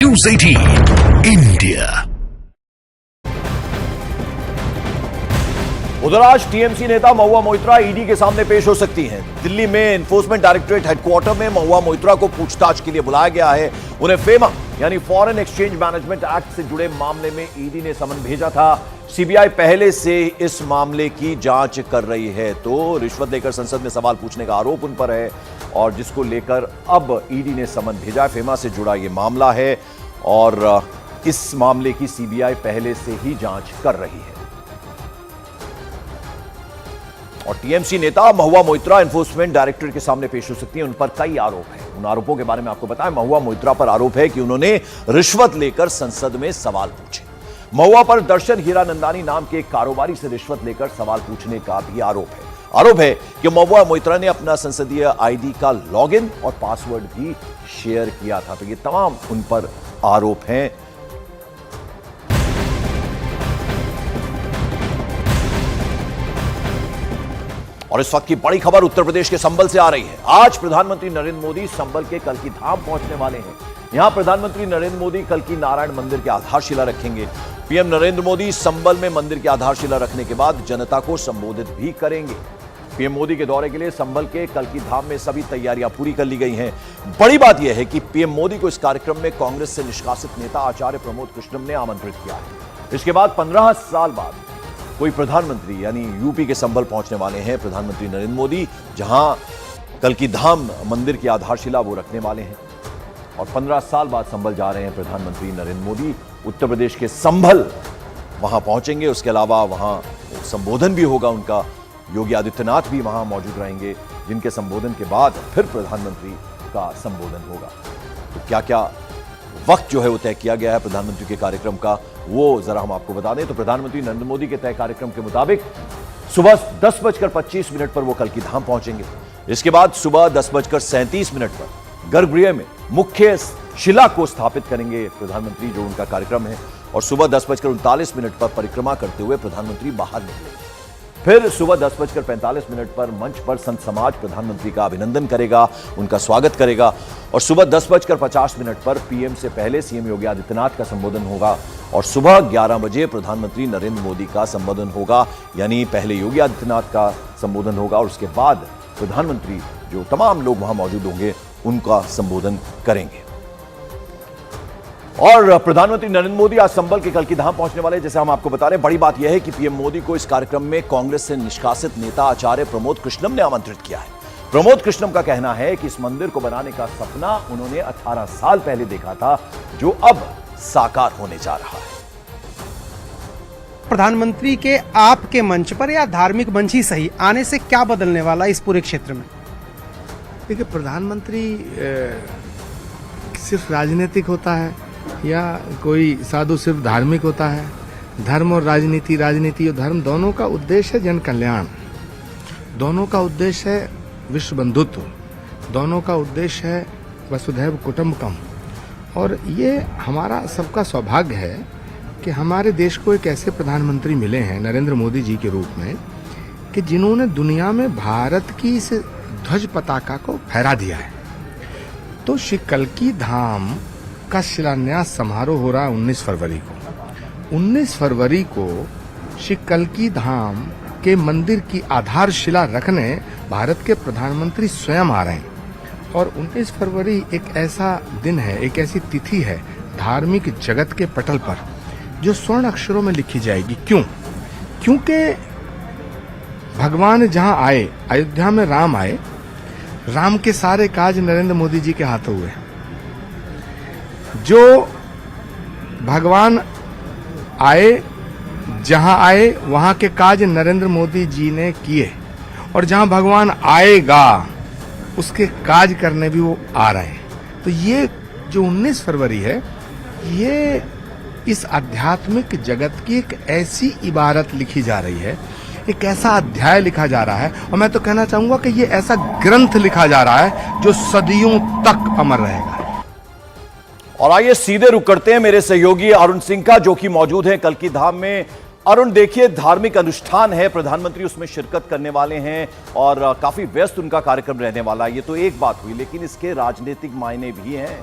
News 18 India। उधर आज TMC नेता महुआ मोइत्रा ईडी के सामने पेश हो सकती हैं। दिल्ली में एनफोर्समेंट डायरेक्टरेट हेडक्वार्टर में महुआ मोइत्रा को पूछताछ के लिए बुलाया गया है। उन्हें फेमा यानी फॉरेन एक्सचेंज मैनेजमेंट एक्ट से जुड़े मामले में ईडी ने समन भेजा था। सीबीआई पहले से इस मामले की जांच कर रही है। तो रिश्वत लेकर संसद में सवाल पूछने का आरोप उन पर है और जिसको लेकर अब ईडी ने समन भेजा। फेमा से जुड़ा यह मामला है और इस मामले की सीबीआई पहले से ही जांच कर रही है। और टीएमसी नेता महुआ मोइत्रा एनफोर्समेंट डायरेक्टरेट के सामने पेश हो सकती है। उन पर कई आरोप हैं। उन आरोपों के बारे में आपको बताएं। महुआ मोइत्रा पर आरोप है कि उन्होंने रिश्वत लेकर संसद में सवाल पूछे। महुआ पर दर्शन हीरानंदानी नाम के एक कारोबारी से रिश्वत लेकर सवाल पूछने का भी आरोप है। आरोप है कि महुआ मोइत्रा ने अपना संसदीय आईडी का लॉगिन और पासवर्ड भी शेयर किया था। तो ये तमाम उन पर आरोप हैं। और इस वक्त की बड़ी खबर उत्तर प्रदेश के संभल से आ रही है। आज प्रधानमंत्री नरेंद्र मोदी संभल के कल्की धाम पहुंचने वाले हैं। यहां प्रधानमंत्री नरेंद्र मोदी कल्की नारायण मंदिर की आधारशिला रखेंगे। पीएम नरेंद्र मोदी संभल में मंदिर की आधारशिला रखने के बाद जनता को संबोधित भी करेंगे। पीएम मोदी के दौरे के लिए संभल के कल्की धाम में सभी तैयारियां पूरी कर ली गई हैं। बड़ी बात यह है कि पीएम मोदी को इस कार्यक्रम में कांग्रेस से निष्कासित नेता आचार्य प्रमोद कृष्णम ने आमंत्रित किया है। इसके बाद 15 साल बाद कोई प्रधानमंत्री यानी यूपी के संभल पहुंचने वाले हैं प्रधानमंत्री नरेंद्र मोदी, जहां कल्की धाम मंदिर की आधारशिला वो रखने वाले हैं। और 15 साल बाद संभल जा रहे हैं प्रधानमंत्री नरेंद्र मोदी। उत्तर प्रदेश के संभल वहां पहुंचेंगे। उसके अलावा वहां संबोधन भी होगा उनका। योगी आदित्यनाथ भी वहां मौजूद रहेंगे, जिनके संबोधन के बाद फिर प्रधानमंत्री का संबोधन होगा। तो क्या क्या वक्त जो है वो तय किया गया है प्रधानमंत्री के कार्यक्रम का, वो जरा हम आपको बता दें। तो प्रधानमंत्री नरेंद्र मोदी के तय कार्यक्रम के मुताबिक सुबह 10:25 पर वो कल्की धाम पहुंचेंगे। इसके बाद सुबह 10:37 पर गर्भगृह में मुख्य शिला को स्थापित करेंगे प्रधानमंत्री, जो उनका कार्यक्रम है। और सुबह 10:39 पर परिक्रमा करते हुए प्रधानमंत्री बाहर निकलेंगे। फिर सुबह 10:45 पर मंच पर संत समाज प्रधानमंत्री का अभिनंदन करेगा, उनका स्वागत करेगा। और सुबह 10:50 पर पीएम से पहले सीएम योगी आदित्यनाथ का संबोधन होगा। और सुबह 11 बजे प्रधानमंत्री नरेंद्र मोदी का संबोधन होगा, यानी पहले योगी आदित्यनाथ का संबोधन होगा और उसके बाद प्रधानमंत्री, जो तमाम लोग वहां मौजूद होंगे, उनका संबोधन करेंगे। और प्रधानमंत्री नरेंद्र मोदी आज संभल के कल्की धाम पहुंचने वाले, जैसे हम आपको बता रहे हैं। बड़ी बात यह है कि पीएम मोदी को इस कार्यक्रम में कांग्रेस से निष्कासित नेता आचार्य प्रमोद कृष्णम ने आमंत्रित किया है। प्रमोद कृष्णम का कहना है कि इस मंदिर को बनाने का सपना उन्होंने 18 साल पहले देखा था, जो अब साकार होने जा रहा है। प्रधानमंत्री के आपके मंच पर या धार्मिक मंच ही सही आने से क्या बदलने वाला इस पूरे क्षेत्र में? देखिए, प्रधानमंत्री सिर्फ राजनीतिक होता है या कोई साधु सिर्फ धार्मिक होता है? धर्म और राजनीति, राजनीति और धर्म, दोनों का उद्देश्य है जन कल्याण, दोनों का उद्देश्य है विश्व बंधुत्व, दोनों का उद्देश्य है वसुधैव कुटुंबकम। और ये हमारा सबका सौभाग्य है कि हमारे देश को एक ऐसे प्रधानमंत्री मिले हैं नरेंद्र मोदी जी के रूप में, कि जिन्होंने दुनिया में भारत की इस ध्वज पताका को फहरा दिया है। तो श्री कल्की धाम का शिलान्यास समारोह हो रहा है 19 फरवरी को। 19 फरवरी को श्री कल्की धाम के मंदिर की आधारशिला रखने भारत के प्रधानमंत्री स्वयं आ रहे हैं। और 19 फरवरी एक ऐसा दिन है, एक ऐसी तिथि है धार्मिक जगत के पटल पर, जो स्वर्ण अक्षरों में लिखी जाएगी। क्यों? क्योंकि भगवान जहां आए, अयोध्या में राम आए, राम के सारे काज नरेंद्र मोदी जी के हाथों हुए। जो भगवान आए, जहां आए, वहां के काज नरेंद्र मोदी जी ने किए। और जहां भगवान आएगा, उसके काज करने भी वो आ रहे हैं। तो ये जो 19 फरवरी है, ये इस आध्यात्मिक जगत की एक ऐसी इबारत लिखी जा रही है, एक ऐसा अध्याय लिखा जा रहा है। और मैं तो कहना चाहूंगा कि ये ऐसा ग्रंथ लिखा जा रहा है जो सदियों तक अमर रहेगा। और आइए सीधे रुक करते हैं मेरे सहयोगी अरुण सिंह का, जो कि मौजूद है कल्की धाम में। अरुण, देखिए, धार्मिक अनुष्ठान है, प्रधानमंत्री उसमें शिरकत करने वाले हैं और काफी व्यस्त उनका कार्यक्रम रहने वाला है। ये तो एक बात हुई, लेकिन इसके राजनीतिक मायने भी हैं।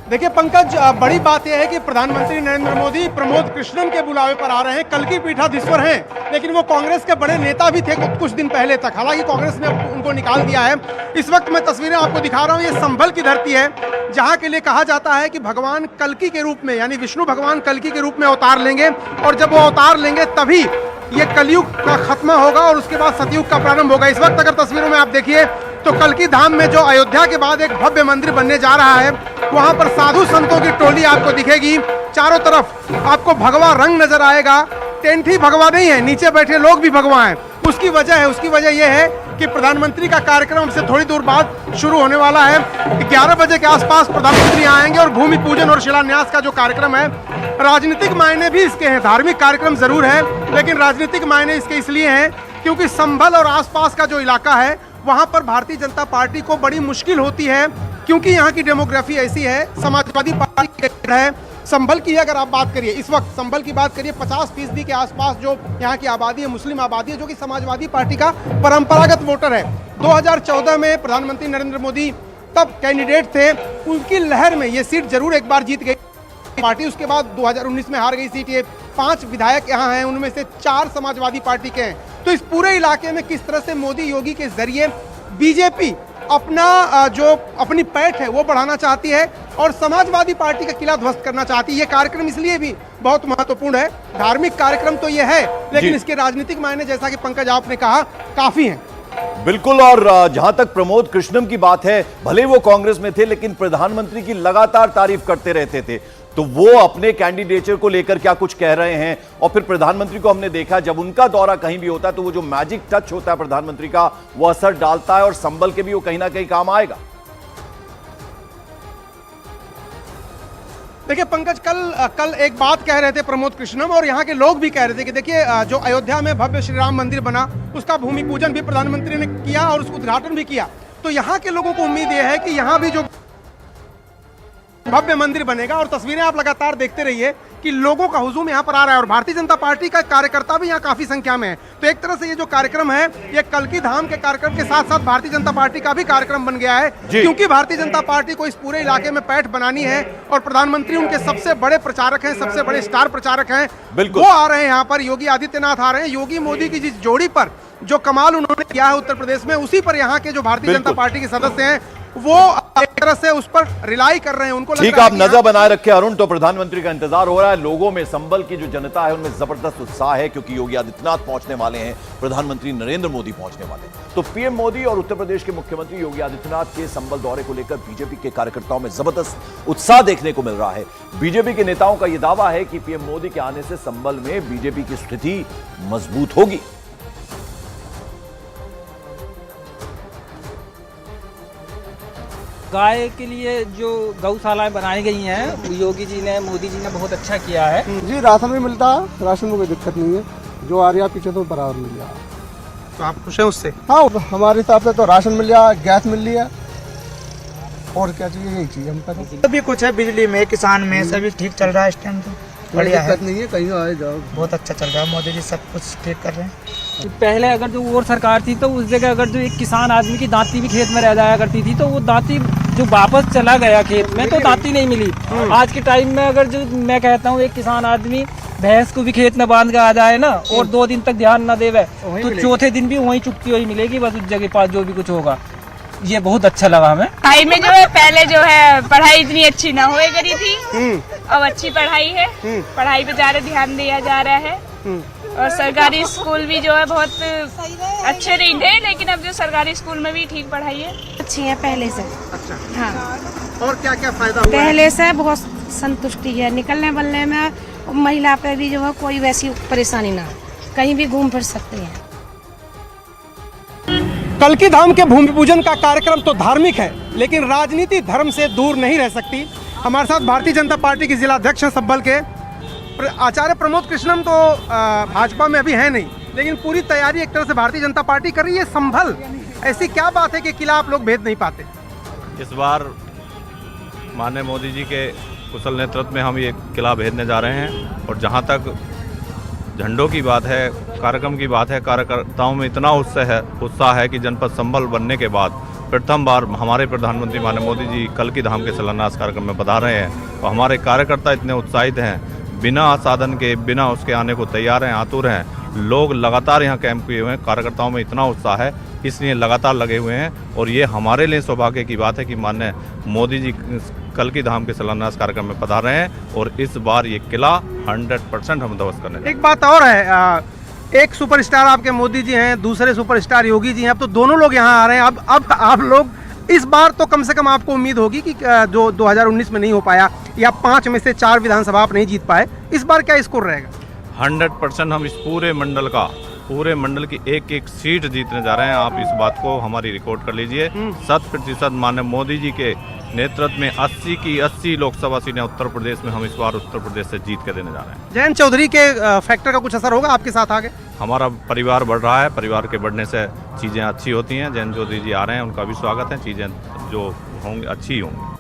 देखिए पंकज, बड़ी बात यह है कि प्रधानमंत्री नरेंद्र मोदी प्रमोद कृष्णन के बुलावे पर आ रहे हैं। कल की पीठाधीश्वर हैं, लेकिन वो कांग्रेस के बड़े नेता भी थे कुछ दिन पहले तक। हालांकि कांग्रेस ने उनको निकाल दिया है। इस वक्त मैं तस्वीरें आपको दिखा रहा हूँ, ये संभल की धरती है, जहाँ के लिए कहा जाता है कि भगवान कल्कि के रूप में, यानी विष्णु भगवान कल्कि के रूप में अवतार लेंगे, और जब वो अवतार लेंगे तभी ये कलयुग का खत्म होगा और उसके बाद सतयुग का प्रारंभ होगा। इस वक्त अगर तस्वीरों में आप देखिए तो कल्कि धाम में जो अयोध्या के बाद एक भव्य मंदिर बनने जा रहा है, वहां पर साधु संतों की टोली आपको दिखेगी। चारों तरफ आपको भगवा रंग नजर आएगा। टेंट ही भगवा नहीं है, नीचे बैठे लोग भी भगवा हैं। उसकी वजह यह है कि प्रधानमंत्री का कार्यक्रम हमसे थोड़ी दूर बाद शुरू होने वाला है। 11 बजे के आसपास प्रधानमंत्री आएंगे और भूमि पूजन और शिलान्यास का जो कार्यक्रम है, राजनीतिक मायने भी इसके हैं। धार्मिक कार्यक्रम जरूर है, लेकिन राजनीतिक मायने इसके इसलिए हैं क्योंकि संभल और आसपास का जो इलाका है, वहां पर भारतीय जनता पार्टी को बड़ी मुश्किल होती है, क्योंकि यहाँ की डेमोग्राफी ऐसी है। समाजवादी पार्टी है, संभल की अगर आप बात करिए, इस वक्त संभल की बात करिए, 50% के आसपास जो यहाँ की आबादी है, मुस्लिम आबादी है, जो कि समाजवादी पार्टी का परंपरागत वोटर है। 2014 में प्रधानमंत्री नरेंद्र मोदी तब कैंडिडेट थे, उनकी लहर में ये सीट जरूर एक बार जीत गई पार्टी। उसके बाद 2019 में हार गई सीट। ये 5 विधायक यहाँ हैं, उनमें से 4 समाजवादी पार्टी के हैं। तो इस पूरे इलाके में किस तरह से मोदी योगी के जरिए बीजेपी अपनी पैठ है वो बढ़ाना चाहती है और समाजवादी पार्टी का किला ध्वस्त करना चाहती है। ये कार्यक्रम इसलिए भी बहुत महत्वपूर्ण है। धार्मिक कार्यक्रम तो ये है, लेकिन इसके राजनीतिक मायने, जैसा कि पंकज आपने कहा, काफी हैं। बिल्कुल। और जहां तक प्रमोद कृष्णम की बात है, भले वो कांग्रेस में थे, लेकिन प्रधानमंत्री की लगातार तारीफ करते रहते थे। तो वो अपने कैंडिडेचर को लेकर क्या कुछ कह रहे हैं, और फिर प्रधानमंत्री को हमने देखा जब उनका दौरा कहीं भी होता है तो वो जो मैजिक टच होता है प्रधानमंत्री का, वो असर डालता है और संभल के भी वो कहीं ना कहीं काम आएगा। देखिए पंकज, कल एक बात कह रहे थे प्रमोद कृष्णम, और यहाँ के लोग भी कह रहे थे कि देखिए जो अयोध्या में भव्य श्री राम मंदिर बना, उसका भूमि पूजन भी प्रधानमंत्री ने किया और उसका उद्घाटन भी किया। तो यहाँ के लोगों को उम्मीद यह है कि यहाँ भी जो भव्य मंदिर बनेगा, और तस्वीरें आप लगातार देखते रहिए कि लोगों का हुजूम यहाँ पर आ रहा है और भारतीय जनता पार्टी का कार्यकर्ता भी यहाँ काफी संख्या में है। तो एक तरह से ये जो कार्यक्रम है, ये कल्कि धाम के कार्यक्रम के साथ साथ भारतीय जनता पार्टी का भी कार्यक्रम बन गया है, क्योंकि भारतीय जनता पार्टी को इस पूरे इलाके में पैठ बनानी है और प्रधानमंत्री उनके सबसे बड़े प्रचारक हैं, सबसे बड़े स्टार प्रचारक हैं। वो आ रहे हैं यहाँ पर, योगी आदित्यनाथ आ रहे हैं। योगी मोदी की जिस जोड़ी पर जो कमाल उन्होंने किया है उत्तर प्रदेश में, उसी पर यहाँ के जो भारतीय जनता पार्टी के सदस्य हैं वो एक तरह से उस पर रिलाई कर रहे हैं। उनको ठीक, आप नजर बनाए रखे अरुण। तो प्रधानमंत्री का इंतजार हो रहा है। लोगों में, संभल की जो जनता है उनमें जबरदस्त उत्साह है, क्योंकि योगी आदित्यनाथ पहुंचने वाले हैं, प्रधानमंत्री नरेंद्र मोदी पहुंचने वाले हैं। तो पीएम मोदी और उत्तर प्रदेश के मुख्यमंत्री योगी आदित्यनाथ के संभल दौरे को लेकर बीजेपी के कार्यकर्ताओं में जबरदस्त उत्साह देखने को मिल रहा है। बीजेपी के नेताओं का यह दावा है कि पीएम मोदी के आने से संभल में बीजेपी की स्थिति मजबूत होगी। गाय के लिए जो गौशालाएं बनाई गई हैं, योगी जी ने, मोदी जी ने बहुत अच्छा किया है। जी, राशन भी मिलता है, राशन में कोई दिक्कत नहीं है। जो आ रहा पीछे तो बराबर मिल गया। तो आप खुश हैं उससे? हाँ, हमारे हिसाब से तो राशन मिल गया, गैस मिल रही है, और क्या चाहिए, यही चाहिए हमको। सभी कुछ है, बिजली में, किसान में, सभी ठीक चल रहा है इस टाइम। तो बढ़िया है, नहीं है, कहीं आए जाओ, बहुत अच्छा चल रहा है। मोदी जी सब कुछ ठीक कर रहे हैं। पहले अगर जो और सरकार थी तो उस जगह अगर जो एक किसान आदमी की दांती भी खेत में रह जाया करती थी, तो वो दांती जो वापस चला गया खेत में, तो दांती नहीं मिली। आज के टाइम में अगर जो मैं कहता हूँ, एक किसान आदमी भैंस को भी खेत में बांध के आ जाए ना, और 2 दिन तक ध्यान न देवे, तो चौथे दिन भी वही चुपती हुई मिलेगी, बस उस जगह पास जो भी कुछ होगा। ये बहुत अच्छा लगा हमें। पढ़ाई में जो है, पहले जो है पढ़ाई इतनी अच्छी ना हुए करी थी, अब अच्छी पढ़ाई है। पढ़ाई पे ज्यादा ध्यान दिया जा रहा है, और सरकारी स्कूल भी जो है बहुत अच्छे नहीं थे, लेकिन अब जो सरकारी स्कूल में भी ठीक पढ़ाई है, अच्छी है पहले से। अच्छा, हाँ। और क्या क्या फायदा हुआ? पहले से बहुत संतुष्टि है, निकलने बलने में महिला पे भी जो है कोई वैसी परेशानी ना, कहीं भी घूम फिर सकते हैं। कल्कि धाम के भूमि पूजन का कार्यक्रम तो धार्मिक है, लेकिन राजनीति धर्म से दूर नहीं रह सकती। हमारे साथ भारतीय जनता पार्टी के जिला अध्यक्ष हैं संभल के आचार्य प्रमोद कृष्णम। तो भाजपा में अभी है नहीं, लेकिन पूरी तैयारी एक तरह से भारतीय जनता पार्टी कर रही है। संभल, ऐसी क्या बात है कि किला आप लोग भेद नहीं पाते? इस बार माननीय मोदी जी के कुशल नेतृत्व में हम ये किला भेजने जा रहे हैं, और जहाँ तक झंडों की बात है, कार्यक्रम की बात है, कार्यकर्ताओं में इतना उत्साह है कि जनपद संभल बनने के बाद प्रथम बार हमारे प्रधानमंत्री माननीय मोदी जी कल की धाम के शिलान्यास कार्यक्रम में बता रहे हैं और हमारे कार्यकर्ता इतने उत्साहित हैं, बिना साधन के, बिना उसके आने को तैयार हैं, आतुर हैं। लोग लगातार यहाँ कैंप किए हुए हैं, कार्यकर्ताओं में इतना उत्साह है, इसलिए लगातार लगे हुए हैं। और ये हमारे लिए सौभाग्य की बात है कि माननीय मोदी जी कल की धाम के शिलान्यास कार्यक्रम में पधार रहे हैं और इस बार ये किला 100% हम ध्वस्त करने। एक बात और है, एक सुपरस्टार आपके मोदी जी हैं, दूसरे सुपरस्टार योगी जी हैं, अब तो दोनों लोग यहाँ आ रहे हैं। अब आप लोग इस बार तो कम से कम आपको उम्मीद होगी कि जो 2019 में नहीं हो पाया या 5 में से 4 विधानसभा आप नहीं जीत पाए, इस बार क्या स्कोर रहेगा? 100% हम इस पूरे मंडल की एक एक सीट जीतने जा रहे हैं। आप इस बात को हमारी रिकॉर्ड कर लीजिए। 100% माननीय मोदी जी के नेतृत्व में 80 की 80 लोकसभा सीटें उत्तर प्रदेश में हम इस बार उत्तर प्रदेश से जीत के देने जा रहे हैं। जयंत चौधरी के फैक्टर का कुछ असर होगा आपके साथ आगे? हमारा परिवार बढ़ रहा है, परिवार के बढ़ने से चीज़ें अच्छी होती हैं। जयंत चौधरी जी आ रहे हैं, उनका भी स्वागत है, चीज़ें जो होंगी अच्छी होंगी।